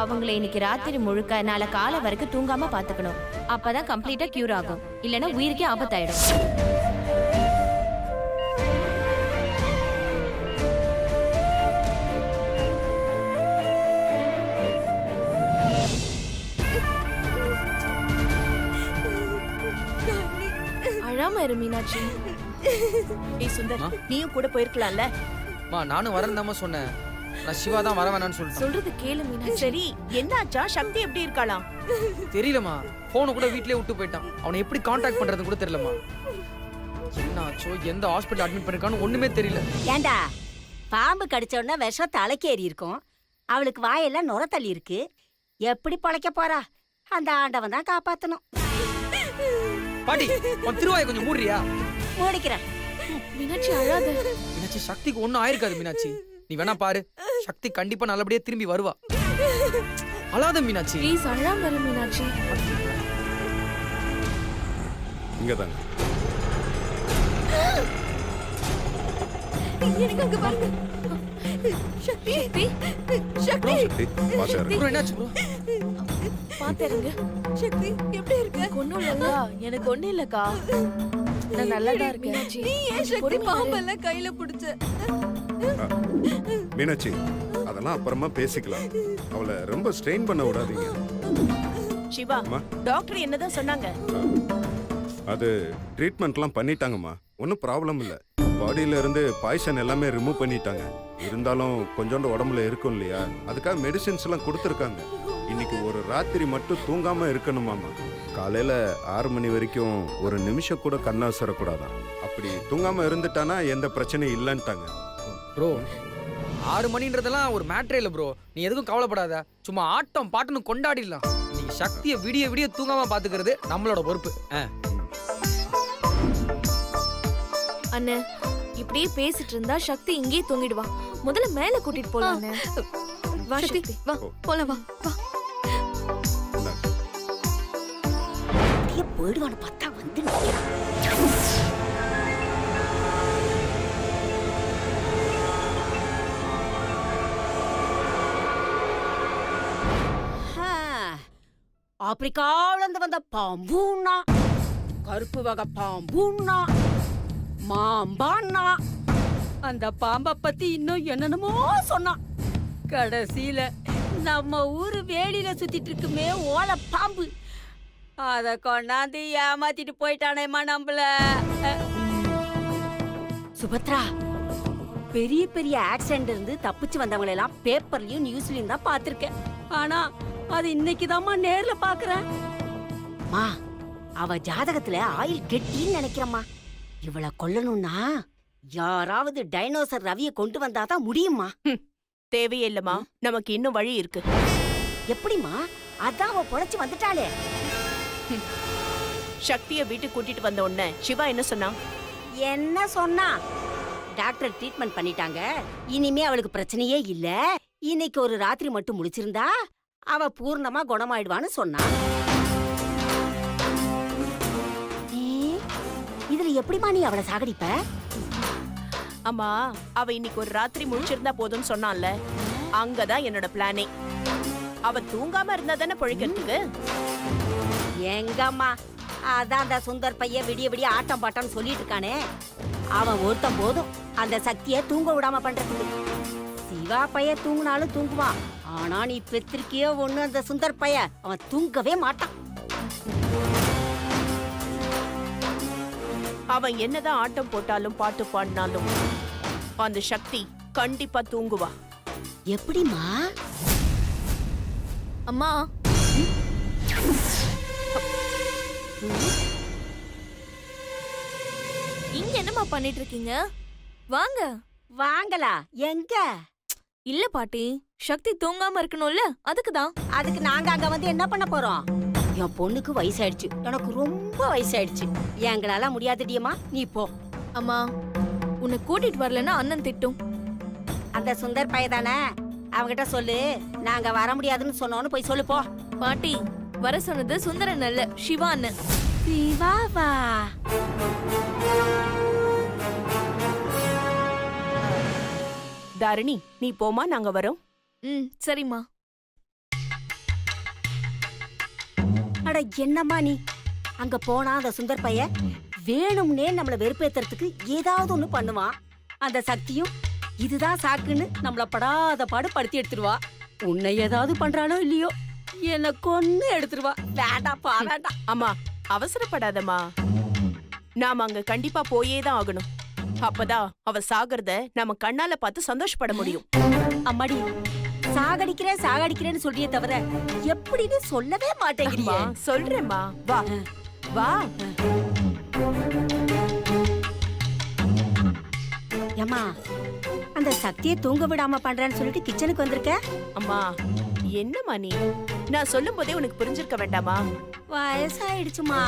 அவங்களை இன்னைக்கு ராத்திரி முழுக்க நாளை காலை வரைக்கும் தூங்காம பாத்துக்கணும். அப்பதான் கம்ப்ளீட்டா கியூர் ஆகும். இல்லைன்னா உயிருக்கே ஆபத்தாயிடும். அழாம இரு மீனாட்சி. ஏய் சுந்தர், நீயும் கூட போயிருக்கலாம்ல. நானும் வரேன்தாம்மா சொன்னேன். நான் சிவா தான் வர வேணாம்னு சொல்லிட்டேன். சொல்றது கேளு மீனாட்சி. சரி, என்னாச்சா? சக்தி எப்படி இருக்காளாம்? தெரியலம்மா, போனை கூட வீட்லயே விட்டு போயிட்டான். அவனை எப்படி கான்டாக்ட் பண்றது கூட தெரியலம்மா. என்னாச்சோ, எந்த ஹாஸ்பிட்டல் அட்மிட் பண்ணிருக்கான்னு ஒண்ணுமே தெரியல. ஏண்டா, பாம்பு கடிச்ச உடனே விஷம் தலைக்கேறி இருக்கும். அவளுக்கு வாயெல்லாம் நுர தள்ளி இருக்கு. எப்படி பொழைக்க போறா? அந்த ஆண்டவன் தான் காப்பாத்தணும். பாட்டி, உன் திருவாயை கொஞ்சம் மூடுறியா? மூடிக்கிறேன். மீனாட்சி அழாத. மீனாட்சி, சக்திக்கு ஒண்ணும் ஆயிருக்காது மீனாட்சி. நீ வேணா பாரு, சக்தி கண்டிப்பா நல்லபடியா திரும்பி வருவா. அழாத மீனாட்சி. ப்ளீஸ் அழாம இரு மீனாட்சி. இங்கதாங்க. எனக்கு அங்க பாருங்க. சக்தி, சக்தி, சக்தி. ப்ரோ, என்னாச்சு ப்ரோ? பாத்துருங்க. சக்தி எப்படி இருக்க? ஒண்ணும் இல்லக்கா, எனக்கு ஒண்ணும் இல்லக்கா. நான் நல்லா தான் இருக்கேன். நீ ஏன் சக்தி பாம்பெல்லாம் கையில புடிச்ச? மீனாட்சி, அதெல்லாம் அப்புறமா பேசிக்கலாம். அவளை ரொம்ப ஸ்ட்ரெயின் பண்ண விடாதீங்க. சிவா, டாக்டர் என்னதான் சொன்னாங்க? அது ட்ரீட்மெண்ட்லாம் பண்ணிட்டாங்கம்மா. ஒன்றும் ப்ராப்ளம் இல்லை. பாடியில இருந்து பாய்சன் எல்லாமே ரிமூவ் பண்ணிட்டாங்க. இருந்தாலும் கொஞ்சோண்டு உடம்புல இருக்கும் இல்லையா, அதுக்காக மெடிசின்ஸ் எல்லாம் கொடுத்துருக்காங்க. இன்னைக்கு ஒரு ராத்திரி மட்டும் தூங்காம இருக்கணுமாமா. காலையில 6 மணி வரைக்கும் ஒரு நிமிஷம் கூட கண்ணாசரக்கூடாதான். அப்படி தூங்காம இருந்துட்டானா எந்த பிரச்சனையும் இல்லைன்ட்டாங்க. ப்ரோ, 6 மணின்றதெல்லாம் ஒரு மேட்ரே இல்லை ப்ரோ. நீ எதுக்கும் கவலைப்படாத. சும்மா ஆட்டம் பாட்டுன்னு கொண்டாடிடலாம். நீ சக்தியை விடிய விடிய தூங்காம பாத்துக்கிறது நம்மளோட பொறுப்பு. அண்ணே, இப்படியே பேசிட்டு இருந்தா சக்தி இங்கேயே தூங்கிடுவா. முதல்ல மேல கூட்டிட்டு போலாம் அண்ணே. வா சக்தி, வா போலாம், வா வா. அப்படியே போயிடுவான்னு பார்த்தா வந்து நிக்கிறான். ஆப்பிரிக்காவில இருந்து வந்த பாம்பூன்னா, கருப்பு வகை பாம்பூன்னா, மாம்பான்னா, அந்த பாம்பை பத்தி இன்னும் என்னென்னமோ சொன்னான். கடைசியில நம்ம ஊரு வேலியில சுத்திட்டு இருக்குமே ஓலை பாம்பு, அத கொண்டாந்து ஏமாத்திட்டு போயிட்டானேமா நம்மள. சுபத்ரா, பெரிய பெரிய ஆக்சிடென்ட் இருந்து தப்பிச்சு வந்தவங்களை எல்லாம் பேப்பர்லயும் நியூஸ்லயும் தான் பாத்திருக்கேன். ஆனா அது இன்னைக்குதாம்மா நேர்ல பாக்குறேன். மா, அவ ஜாதகத்துல ஆயில் கெட்டின்னு நினைக்கிறம்மா. இவளை கொல்லணும்னா யாராவது டைனோசர் ரவியை கொண்டு வந்தாதான் முடியுமா? தேவையே இல்லம்மா, நமக்கு இன்னும் வழி இருக்கு. எப்படிமா? அதான் அவ பொழைச்சு வந்துட்டாளே. சக்திய வீட்டுக்கு கூட்டிட்டு வந்த உடனே சிவா என்ன சொன்னா? என்ன சொன்னா? டாக்டர் ட்ரீட்மெண்ட் பண்ணிட்டாங்க, இனிமே அவளுக்கு பிரச்சனையே இல்ல, இன்னைக்கு ஒரு ராத்திரி மட்டும் முடிச்சிருந்தா அவ பூர்ணமா குணமாயிடுவான்னு சொன்னா. இதுல எப்படிமா நீ அவளை சாகடிப்ப? அம்மா, அவ இன்னைக்கு ஒரு ராத்திரி முடிச்சிருந்தா போதும்னு சொன்னான்ல, அங்கதான் என்னோட பிளானே. அவ தூங்காம இருந்தா தானே பொழைக்கிறதுக்கு. எங்கம்மா, அதான் அந்த சுந்தர் பையன் விடிய விடிய ஆட்டம் பாட்டம்னு சொல்லிட்டு இருக்கானே, அவன் ஒருத்தன் போதும் அந்த சக்திய தூங்க விடாம பண்றதுக்கு. சிவா பைய தூங்கினாலும் தூங்குவான், ஆனா நீ பெத்திருக்கியோ ஒண்ணு அந்த சுந்தர் பைய, அவன் தூங்கவே மாட்டான். அவன் என்னதான் ஆட்டம் போட்டாலும் பாட்டு பாடினாலும் அந்த சக்தி கண்டிப்பா தூங்குவா. எப்படிமா? அம்மா, இங்க என்னம்மா பண்ணிட்டு இருக்கீங்க? வாங்க. வாங்கலா? எங்க? இல்ல பாட்டி, சக்தி தூங்காம இருக்கணும்ல, அதுக்குதான். அதுக்கு நாங்க அங்க வந்து என்ன பண்ண போறோம்? என் பொண்ணுக்கு வயசாயிடுச்சு, எனக்கு ரொம்ப வயசாயிடுச்சு, எங்களால முடியாதுடியம்மா, நீ போ. அம்மா, உன்னை கூட்டிட்டு வரலன்னா அண்ணன் திட்டும். அந்த சுந்தர் பையதானே, அவங்கிட்ட சொல்லு நாங்க வர முடியாதுன்னு சொன்னோன்னு போய் சொல்லு போ. பாட்டி, வர சொன்னது சுந்தரன் அல்ல, சிவா அண்ணன். சிவாவா? தாரிணி, நீ போமா, நாங்க வரோம். சரிம்மா. என்னம்மா நீ அங்க போனா அந்த சுந்தர் பைய வேணும்னே நம்மள வெறுப்பேத்துறதுக்கு ஏதாவது ஒண்ணு பண்ணுவான். அந்த சக்தியும் இதுதான் சாக்குன்னு நம்மள படாத பாடு படுத்தி எடுத்துருவா. உன்னை ஏதாவது பண்றானோ இல்லையோ என்ன கொன்னு எடுத்துருவா. வேண்டாப்பா வேண்டாம். அம்மா அவசரப்படாதம்மா, நாம அங்க கண்டிப்பா போயே தான் ஆகணும். அப்பதான் அவ சாகிறத நாம கண்ணால பார்த்து சந்தோஷப்பட முடியும். அம்மாடி சாகடிக்கிறேன்னு சொல்றியே தவிர எப்படின்னு சொல்லவே மாட்டேங்கிறியே. அம்மா, சொல்றேம்மா, வா வா. ஏம்மா அந்த சக்தியை தூங்க விடாம பண்றேன்னு சொல்லிட்டு கிச்சனுக்கு வந்திருக்க. அம்மா என்னம்மா நீ, நான் சொல்லும் போதே உனக்கு புரிஞ்சிருக்க வேண்டாமா? வயசாயிடுச்சுமா.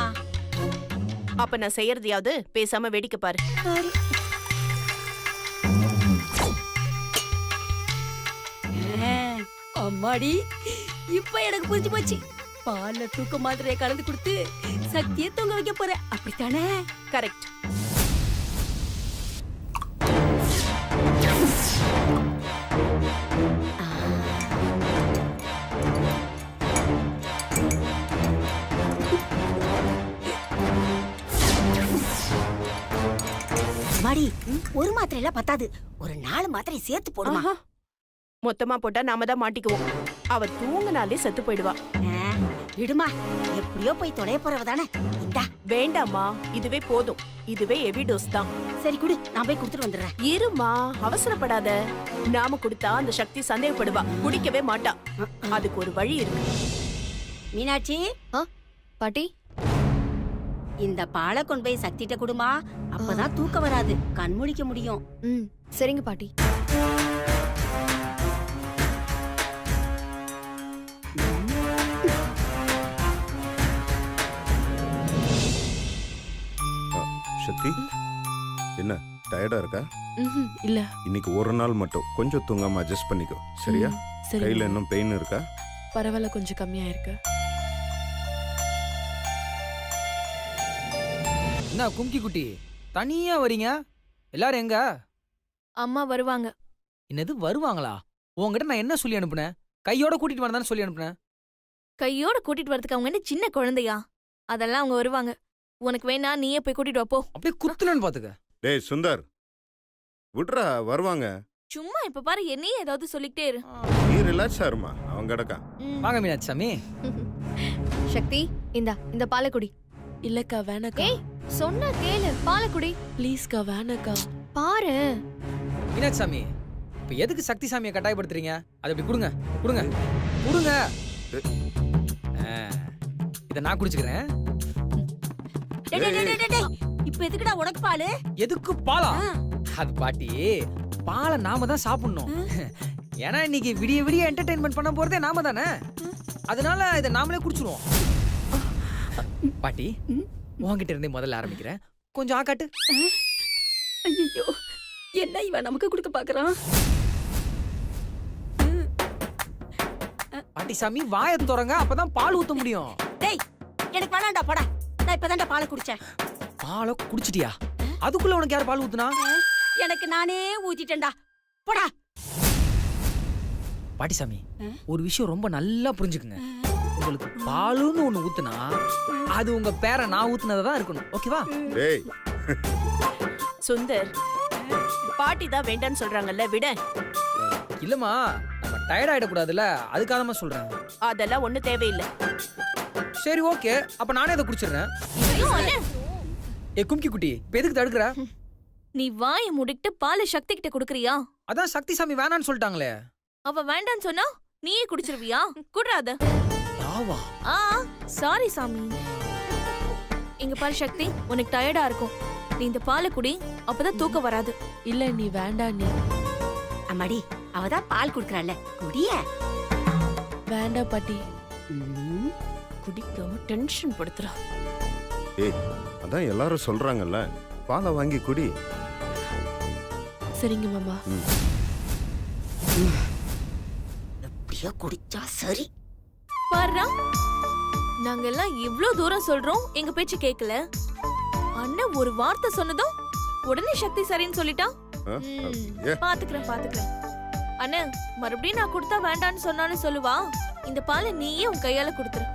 அப்ப நான் செய்யறதையாவது பேசாம வேடிக்கை பாரு. சரி. அம்மாடி இப்ப எனக்கு புரிஞ்சு போச்சு. பால்ல தூக்க மாத்திரையை கலந்து கொடுத்து சக்தியை தூங்க வைக்க போற, அப்படித்தானே? கரெக்ட். அம்மாடி ஒரு மாத்திரையில பத்தாது, ஒரு 4 மாத்திரை சேர்த்து போடுமா. ஆஹா. மொத்தமா போட்டா நாம தான் மாட்டிக்குவோம். அவ தூங்குனாலே செத்து போயிடுவா. விடுமா, எப்படியோ போய் தொலைய போறவ தானே. இந்தா. வேண்டாம்மா, இதுவே போதும். இதுவே ஹெவி டோஸ் தான். சரி குடு, நான் போய் கொடுத்துட்டு வந்துடுறேன். இருமா, அவசரப்படாத. நாம கொடுத்தா அந்த சக்தி சந்தேகப்படுவா, குடிக்கவே மாட்டா. அதுக்கு ஒரு வழி இருக்கு. மீனாட்சி, பாட்டி, இந்த பாலை கொண்டு போய் சக்திட்ட கொடுமா. அப்பதான் தூக்கம் வராது, கண் முழிக்க முடியும். ம் சரிங்க பாட்டி. சக்தி, என்ன டயர்டா இருக்கா? இல்ல. இன்னைக்கு ஒரு நாள் மட்டும் கொஞ்சம் தூங்காம அட்ஜஸ்ட் பண்ணிக்கோ, சரியா? சரி. கையில இன்னும் பெயின் இருக்கா? பரவாயில்ல, கொஞ்சம் கம்மியா இருக்கு. என்ன கும்கி குட்டி தனியா வரீங்க? எல்லாரும் எங்க? அம்மா வருவாங்க. என்னது வருவாங்களா? உங்ககிட்ட நான் என்ன சொல்லி அனுப்புனேன்? கையோட கூட்டிட்டு வரதான்னு சொல்லி அனுப்புனேன். கையோட கூட்டிட்டு வரதுக்கு அவங்க என்ன சின்ன குழந்தையா? அதெல்லாம் அவங்க வருவாங்க. உனக்கு வேணா நீயே போய் கூட்டிட்டு வா போ. அப்படியே குத்துலன்னு பாத்துக்க. டேய் சுந்தர், விட்றா, வருவாங்க. சும்மா இப்ப பாரு என்னையே ஏதாவது சொல்லிக்கிட்டே இரு. நீ ரிலாக்ஸ் ஆருமா, அவன் கிடக்கா. வாங்க மீனாட்சி சாமி. சக்தி, இந்த பாலக்குடி. இல்லக்கா வேணக்கா. ஏய் சொன்னா கேளு, பாலக்குடி ப்ளீஸ்க்கா வேணக்கா. பாரு. மீனாட்சி சாமி, இப்ப எதுக்கு சக்தி சாமியை கட்டாயப்படுத்துறீங்க? அது அப்படி கொடுங்க கொடுங்க கொடுங்க. இத நான் குடிச்சுக்கிறேன். இப்ப எதுக்குடா உனக்கு பாலு? எதுக்கு பாலா? அது பாட்டி, பாலை நாம தான் சாப்பிடணும். ஏன்னா இன்னைக்கு விடிய விடிய என்டர்டெயின்மெண்ட் பண்ண போறதே நாம தானே. அதனால இதை நாமளே குடிச்சிருவோம். பாட்டி, உன்கிட்ட இருந்தே முதல்ல ஆரம்பிக்கிறேன். கொஞ்சம் ஆக்காட்டு. ஐயோ, என்ன இவன் நமக்கு கொடுக்க பாக்குறான்? பாட்டி சாமி வாயை திறங்க, அப்பதான் பால் ஊத்த முடியும். டேய், எனக்கு வேணாம்டா, போடா. நான் இப்பதான்டா பாலை குடிச்சேன். பாலை குடிச்சிட்டியா? அதுக்குள்ள உனக்கு யார் பால் ஊத்துனா? எனக்கு நானே ஊத்திட்டேன்டா, போடா. பாட்டி சாமி, ஒரு விஷயம் ரொம்ப நல்லா புரிஞ்சுக்குங்க. உங்களுக்கு பாலுன்னு ஒண்ணு ஊத்துனா அது உங்க பேரை நான் ஊத்துனதான் இருக்கணும். ஓகேவா? டேய் சுந்தர், பாட்டி தான் வேண்டான்னு சொல்றாங்கல்ல, விட. இல்லம்மா, நம்ம டயர்ட் ஆயிடக்கூடாதுல்ல, அதுக்காக சொல்றேன். அதெல்லாம் ஒண்ணு தேவையில்லை. சரி ஓகே, அப்ப நானே அதை குடிச்சிடுறேன். ஐயோ, அண்ணே. ஏ கும்கி குட்டி, இப்ப எதுக்கு தடுக்கிற? நீ வாயை மூடிட்டு பாலை சக்தி கிட்ட குடுக்கறியா? அதான் சக்தி சாமி வேணான்னு சொல்லிட்டாங்களே. அவ வேண்டான்னு சொன்னா நீயே குடிச்சிருவியா? குடுறாத. யாவா? சாரி சாமி. இங்க பாரு சக்தி, உனக்கு டயர்டா இருக்கும். நீ இந்த பாலை குடி, அப்பதான் தூக்கம் வராது. இல்ல நீ வேண்டாம். நீ அம்மாடி, அவதான் பால் குடுக்கறாள, குடிய. வேண்டாம் பாட்டி. குடிக்காம டென்ஷன் படுத்துறா. ஏய், அதான் எல்லாரும் சொல்றாங்கல்ல, பாலை வாங்கி குடி. சரிங்க மாமா. எப்படியோ குடிச்சா சரி. பாருடா, நாங்க எல்லாம் இவ்ளோ தூரம் சொல்றோம், எங்க பேச்சு கேட்கல. அண்ணன் ஒரு வார்த்தை சொன்னதும் உடனே சக்தி சரின்னு சொல்லிட்டா. பாத்துக்கிறேன். அண்ணன் மறுபடியும் நான் கொடுத்தா வேண்டான்னு சொன்னாலும் சொல்லுவா. இந்த பாலை நீயே உன் கையால கொடுத்துரு.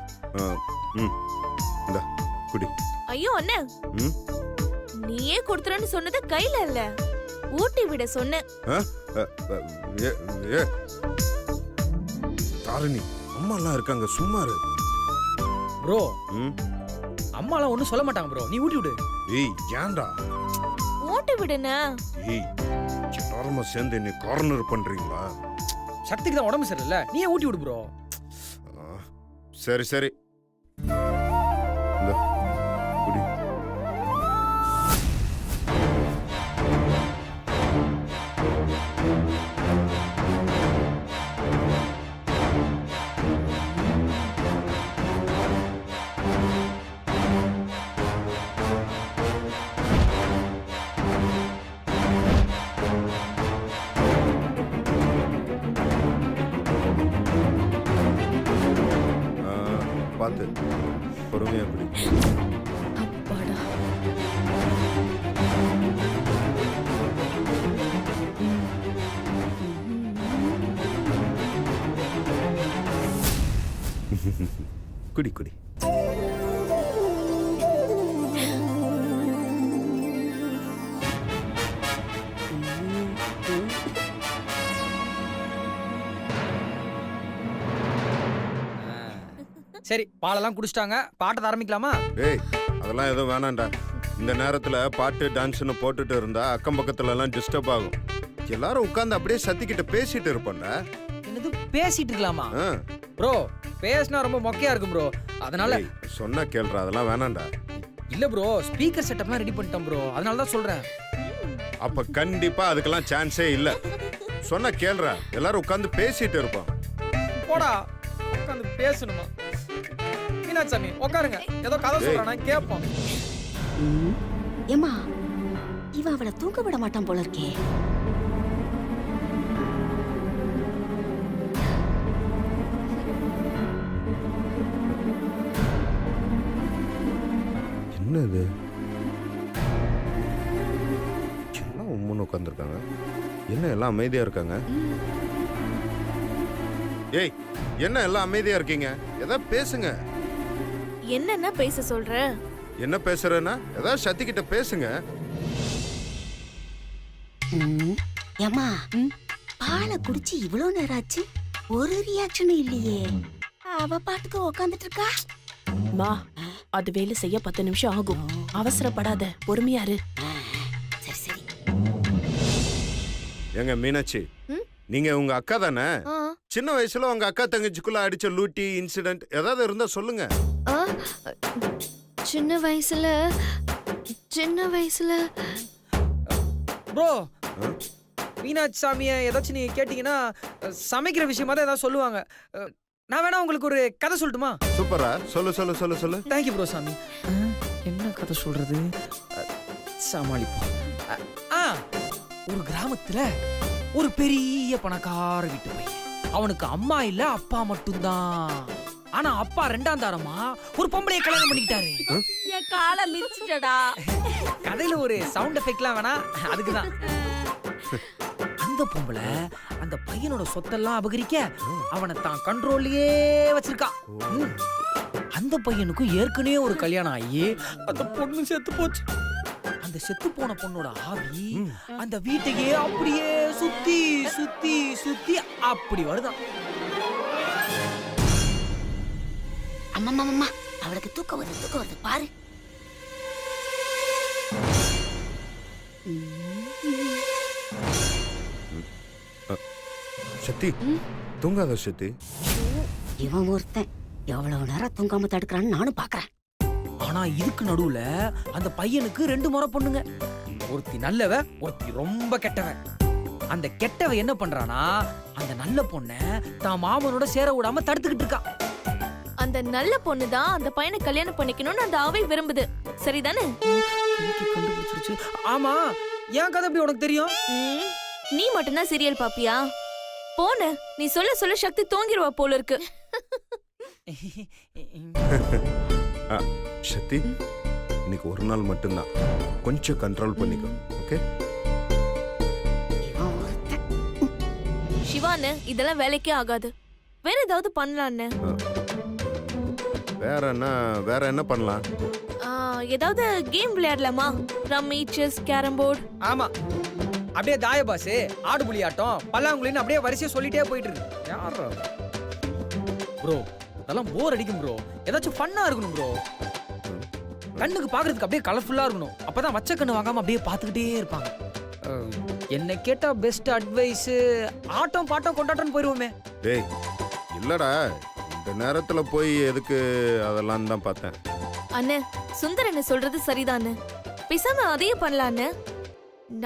குடி. ஐயோ அண்ணே, ம் நீயே கொடுத்துறன்னு சொன்னது கையில இல்ல, ஊட்டி விட சொன்ன. ஆ? ஏ ஏ தாரிணி, அம்மாலாம் இருக்காங்க, சும்மா இரு. ப்ரோ ம் அம்மாலாம் ஒன்றும் சொல்ல மாட்டாங்க ப்ரோ, நீ ஊட்டி விடு. ஏய் ஏன்டா? ஊட்டி விடுண்ணே. ஏய் எல்லாருமா சேர்ந்து என்னை கார்னர் பண்றீங்களா? சக்திக்கு தான் உடம்பு சரியில்லை, நீயே ஊட்டி விடு ப்ரோ. ஆ, சரி சரி. இந்தா, குடி. ஆ, பார்த்து பொறுமையா குடி. அப்பாடா. குடி குடி. சரி பாலெல்லாம் குடிச்சிட்டாங்க, பாட்டை ஆரம்பிக்கலாமா? ஏய் அதெல்லாம் எதுவும் வேணாம்டா. இந்த நேரத்துல பாட்டு டான்ஸ்னு போட்டுட்டு இருந்தா அக்கம் பக்கத்துல எல்லாம் டிஸ்டர்ப் ஆகும். எல்லாரும் உட்கார்ந்து அப்படியே சத்திக்கிட்ட பேசிட்டு இருப்போம்டா. என்னது பேசிட்டு இருக்கலாமா? ஆ, ப்ரோ பேசினா ரொம்ப மொக்கையா இருக்கும் ப்ரோ, அதனால. ஏய், சொன்னா கேள்றா, அதெல்லாம் வேணாம்டா. இல்ல ப்ரோ, ஸ்பீக்கர் செட்டப்லாம் ரெடி பண்ணிட்டோம் ப்ரோ, அதனால தான் சொல்றேன். அப்ப கண்டிப்பா அதுக்கெல்லாம் சான்ஸே இல்ல. சொன்னா கேள்றா, எல்லாரும் உட்கார்ந்து பேசிட்டு இருப்போம். போடா, உட்காந்து பேசணுமா? மீனாட்சாமி உட்காருங்க, ஏதோ கதை சொல்றானா கேட்போம். ஏமா இவன் அவளை தூங்க விட மாட்டான் போல இருக்கே. என்ன இது? எல்லாம் உம்முன்னு உட்காந்துருக்காங்க. என்ன எல்லாம் அமைதியா இருக்காங்க? ஏய் என்ன எல்லாம் அமைதியா இருக்கீங்க? ஏதாவது பேசுங்க. என்னென்ன பேச சொல்ற? என்ன பேசுறேன்னா ஏதாவது சத்திக்கிட்ட பேசுங்க. ஏமா பாலை குடிச்சு இவ்வளவு நேரம் ஆச்சு, ஒரு ரியாக்ஷனும் இல்லையே. அவ பாட்டுக்கு உக்காந்துட்டு இருக்கா. மா அது வேலை செய்ய 10 நிமிஷம் ஆகும், அவசரப்படாத, பொறுமையா இரு. சரி சரி. ஏங்க மீனாட்சி, நீங்க உங்க அக்கா தானே? சின்ன வயசுல உங்க அக்கா தங்கச்சிக்குள்ள அடிச்ச லூட்டி இன்சிடென்ட் ஏதாவது இருந்தா சொல்லுங்க. சின்ன வயசுல ப்ரோ மீனாட்சாமிய ஏதாச்சும் நீங்க கேட்டீங்கன்னா சமைக்கிற விஷயமா தான் ஏதாவது சொல்லுவாங்க. நான் வேணா உங்களுக்கு ஒரு கதை சொல்லட்டுமா? சூப்பரா, சொல்லு சொல்லு சொல்லு சொல்லு. Thank you bro. சாமி என்ன கதை சொல்றது, சமாளிப்போம். ஒரு கிராமத்துல ஒரு பெரிய பணக்கார வீட்டு பையன். அவனுக்கு அம்மா இல்ல, அப்பா மட்டும்தான். ஆனா அப்பா 2ஆம் தாரமா ஒரு பொம்பளைய கல்யாணம் பண்ணிக்கிட்டாரு. என் காலை மிதிச்சிட்டடா. கதையில ஒரு சவுண்ட் எஃபெக்ட்லாம் வேணா, அதுக்குதான். அந்த பொம்பளை அந்த பையனோட சொத்தெல்லாம் அபகரிக்க அவனை தான் கண்ட்ரோல்லயே வச்சிருக்கா. அந்த பையனுக்கும் ஏற்கனவே ஒரு கல்யாணம் ஆகி அந்த பொண்ணு செத்து போச்சு. அந்த செத்து போன பொண்ணோட ஆவி அந்த வீட்டையே அப்படியே சுத்தி சுத்தி சுத்தி அப்படி வருதான். அம்மா அவளுக்கு தூக்கம் வருது பாரு. சத்தி தூங்காத சத்தி. இவன் ஒருத்தன் எவ்வளவு நேரம் தூங்காம தடுக்கிறான்னு நானும் பாக்குறேன். ஆனா இதுக்கு நடுவுல அந்த பையனுக்கு 2 முறை பொண்ணுங்க. ஒருத்தி நல்லவ, ஒருத்தி ரொம்ப கெட்டவ. அந்த கெட்டவ என்ன பண்றானா, அந்த நல்ல பொண்ணை தான் மாமனோட சேர விடாம தடுத்துக்கிட்டு இருக்கா. அந்த நல்ல பொண்ணு தான் அந்த பையனை கல்யாணம் பண்ணிக்கணும்னு அந்த ஆவை விரும்புது, சரிதானே? கண்டுபிடிச்சிருச்சு. ஆமா, ஏன் கதை எப்படி உனக்கு தெரியும்? நீ மட்டும்தான் சீரியல் பாப்பியா? போன நீ சொல்ல சொல்ல சக்தி தூங்கிடுவா போல இருக்கு. சத்தி, இன்னைக்கு ஒரு நாள் மட்டும்தான், கொஞ்சம் கண்ட்ரோல் பண்ணிக்கோ. ஓகே? சிவான்னு இதெல்லாம் வேலைக்கே ஆகாது. வேற ஏதாவது பண்ணலான்னு. வேற என்ன பண்ணலாம்? ஏதாவது கேம் விளையாடலாமா? Rummy, chess, carrom board. ஆமா, அப்படியே தாய பாஸ், ஆடு புலி ஆட்டம், பல்லாங்குழின்னு அப்படியே வரிசையா சொல்லிட்டே போயிட்டு இருக்கு. யாரா ப்ரோ? அதெல்லாம் போர் அடிக்கும் ப்ரோ. ஏதாச்சும் ஃபன்னா இருக்கணும் ப்ரோ. கண்ணுக்கு பாக்குறதுக்கு அப்படியே கலர்ஃபுல்லா இருக்கணும். அப்பதான் வச்ச கண்ணு வாங்காம அப்படியே பார்த்துக்கிட்டே இருப்பாங்க. என்ன கேட்டா பெஸ்ட் அட்வைஸ் ஆட்டம் பாட்டம் கொண்டாட்டம் போயிருவோமே. டேய் இல்லடா, இந்த நேரத்துல போய் எதுக்கு அதெல்லாம் தான் பார்த்தேன். அண்ணே, சுந்தர் என்ன சொல்றது சரிதானே. பேசாம அதையே பண்ணலான்னு.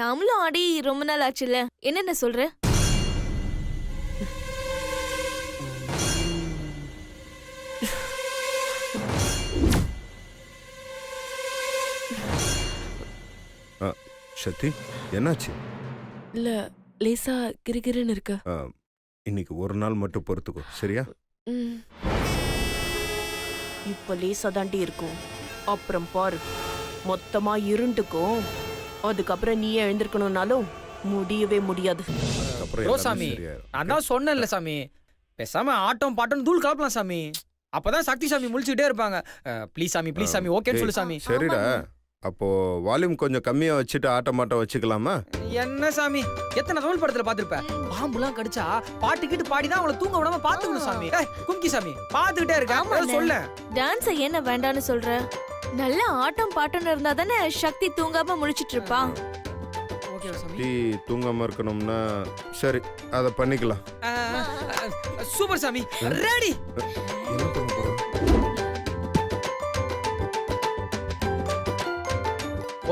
நாமளும் ஆடி ரொம்ப நாள் ஆச்சுல்ல. என்னென்ன சொல்ற? சக்தி என்னாச்சு? இல்ல லேசா கிறுகிறுன்னு இருக்கு. இன்னைக்கு ஒரு நாள் மட்டும் பொறுத்துக்கோ, சரியா? ம். இப்ப லேசா தாண்டி இருக்கும். அப்புறம் பாரு, மொத்தமா இருண்டுக்கும். அதுக்கப்புறம் நீயே எழுந்திருக்கணும்னாலும் முடியவே முடியாது. அதுக்கப்புறம் ப்ரோ எல்லாமே சாமி, சரியாயிரும். நான் தான் சொன்னேன்ல சாமி, பேசாம ஆட்டம் பாட்டம் தூள் கலப்பலாம் சாமி. அப்பதான் சக்தி சாமி முழிச்சுக்கிட்டே இருப்பாங்க. ப்ளீஸ் சாமி, ப்ளீஸ் சாமி, ஓகேன்னு சொல்லு சாமி. சரிடா, அப்போ வால்யூம் கொஞ்சம் கம்மியா வச்சுட்டு ஆட்டம் மாட்டம் வச்சுக்கலாமா? என்ன சாமி, எத்தனை தமிழ் படத்துல பாத்துருப்ப? பாம்புலாம் கடிச்சா பாட்டு கிட்டு பாடிதான் அவங்கள தூங்க விடாம பாத்துக்கணும் சாமி. கும்கி சாமி பாத்துக்கிட்டே இருக்க சொல்ல. டான்ஸ் என்ன வேண்டான்னு சொல்ற? நல்ல ஆட்டம் பாட்டம் இருந்தா தானே சக்தி தூங்காம முழிச்சிட்டு இருப்பா. ஓகே சாமி. டீ தூங்காம இருக்கணும்னா சரி, அதை பண்ணிக்கலாம். சூப்பர் சாமி, ரெடி. என்ன பண்ண போறோம்?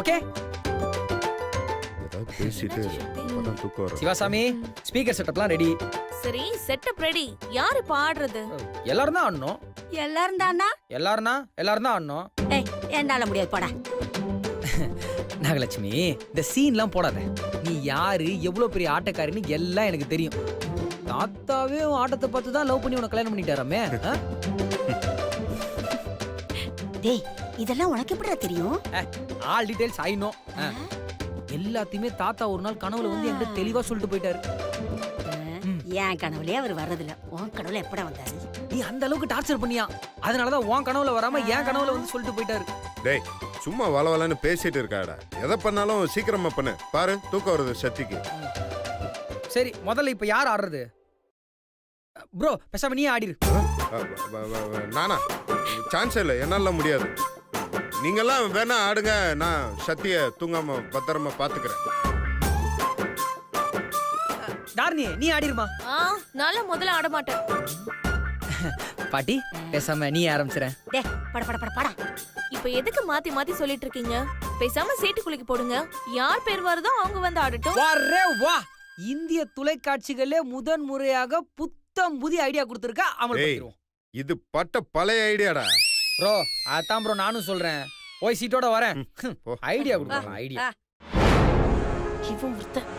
ஓகே, ஏதாவது பேசிட்டு அப்பதான் தூக்கம் வரும். சிவாசாமி, ஸ்பீக்கர் செட்டப்லாம் ரெடி. சரி, செட்டப் ரெடி. யாரு பாடுறது? எல்லாரும் தான் ஆடணும். எல்லாரும் தானா? எல்லாரும் தான் ஆடணும். ஏய், என்னால முடியாது போடா. நாகலட்சுமி, இந்த சீன்லாம் போடாத. நீ யாரு, எவ்வளவு பெரிய ஆட்டக்காரின்னு எல்லாம் எனக்கு தெரியும். தாத்தாவே உன் ஆட்டத்தை பார்த்து தான் லவ் பண்ணி உனக்கு கல்யாணம் பண்ணிட்டாராமே. டேய், இதெல்லாம் உனக்கு எப்படிடா தெரியும்? All details I know. எல்லாத்தையுமே தாத்தா ஒரு நாள் கனவுல வந்து என்கிட்ட தெளிவா சொல்லிட்டு போயிட்டாரு. என் கனவுலயே அவர் வர்றதில்ல. உன் கனவுல எப்படா வந்தாரு? நீ அந்த அளவுக்கு டார்ச்சர் பண்ணியா, அதனாலதான் உன் கனவுல வராம என் கனவுல வந்து சொல்லிட்டு போயிட்டாரு. டேய் சும்மா வளவலன்னு பேசிட்டு இருக்காடா. எதை பண்ணாலும் சீக்கிரமா பண்ணு. பாரு தூக்கம் வருது சக்திக்கு. சரி, முதல்ல இப்ப யார் ஆடுறது? ப்ரோ பேசாம நீ ஆடிரு. நானா? சான்ஸ் இல்லை, என்னால முடியாது. நீங்கெல்லாம் வேணா ஆடுங்க, நான் சத்திய தூங்காம பத்திரமா பாத்துக்கிறேன். தாரணி, நீ ஆடிருமா. நான்லாம் முதல்ல ஆட மாட்டேன். பாட்டி பேசாம நீ ஆரம்பிச்சிர. டேய், பட பட பட பட. இப்ப எதுக்கு மாத்தி மாத்தி சொல்லிட்டு இருக்கீங்க? பேசாம சேட்டுக்குளிக்கு போடுங்க. யார் பேர் வருதோ அவங்க வந்து ஆடட்டும். வாரே வா, இந்திய தொலைக்காட்சிகளே முதன் முறையாக புத்தம் புதிய ஐடியா கொடுத்திருக்கா. அமல்படுத்திடுவோம். இது பட்ட பழைய ஐடியாடா. ப்ரோ அதான் ப்ரோ நானும் சொல்றேன். போய் சீட்டோட வரேன். ஐடியா கொடுக்கலாம். ஐடியா இவன் ஒருத்தன்.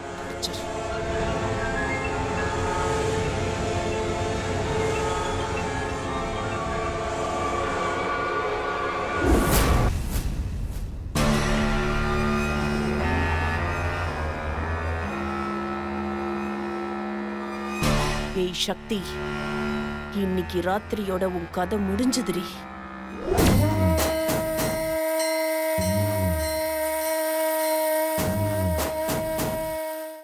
ஏய் சக்தி, இன்னைக்கு ராத்திரியோட உன் கதை முடிஞ்சதுடி.